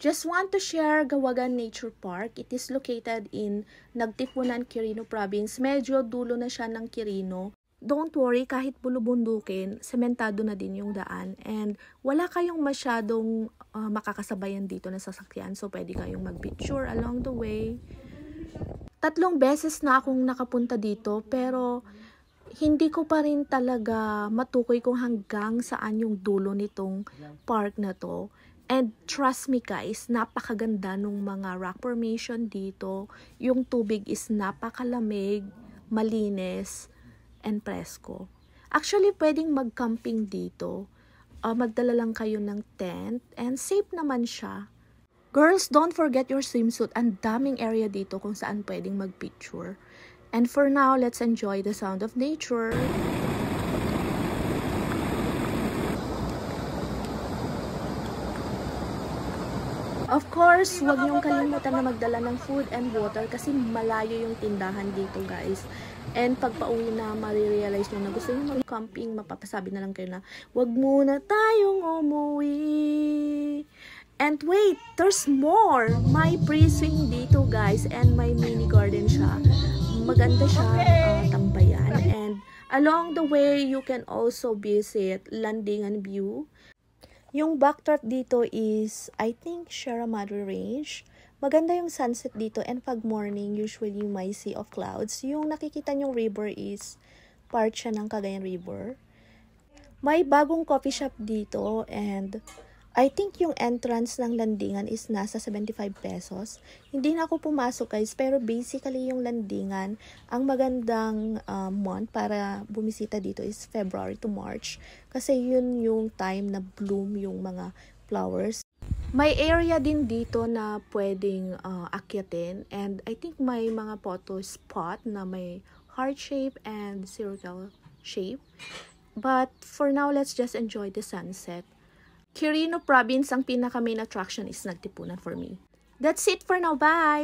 Just want to share Gawagan Nature Park. It is located in Nagtipunan, Quirino Province. Medyo dulo na siya ng Quirino. Don't worry, kahit bulubundukin, sementado na din yung daan. And wala kayong masyadong makakasabayan dito na sasakyan. So, pwede kayong mag-picture along the way. 3 beses na akong nakapunta dito, pero hindi ko pa rin talaga matukoy kung hanggang saan yung dulo nitong park na to. And trust me guys, napakaganda nung mga rock formation dito. Yung tubig is napakalamig, malinis, and presko. Actually, pwedeng mag-camping dito. Magdala lang kayo ng tent, and safe naman siya. Girls, don't forget your swimsuit. Ang daming area dito kung saan pwedeng mag-picture. And for now, let's enjoy the sound of nature. Of course, huwag niyong kalimutan na magdala ng food and water kasi malayo yung tindahan dito guys. And pag pauwi na, marirealize nyo na gusto nyo mag-camping, mapapasabi na lang kayo na, huwag muna tayong umuwi. And wait, there's more! May pre-swing dito guys, and may mini garden siya. Maganda siya tambayan. And along the way, you can also visit Landingan View. Yung backdrop dito is, I think, Sierra Madre Range. Maganda yung sunset dito, and pag morning, usually may sea of clouds. Yung nakikita nyong river is part siya ng Cagayan River. May bagong coffee shop dito, and I think yung entrance ng Landingan is nasa 75 pesos. Hindi na ako pumasok guys, pero basically yung Landingan, ang magandang month para bumisita dito is February to March. Kasi yun yung time na bloom yung mga flowers. May area din dito na pwedeng akyatin, and I think may mga photo spot na may heart shape and circle shape. But for now, let's just enjoy the sunset. Quirino Province, ang pinaka main attraction is Nagtipunan for me. That's it for now. Bye!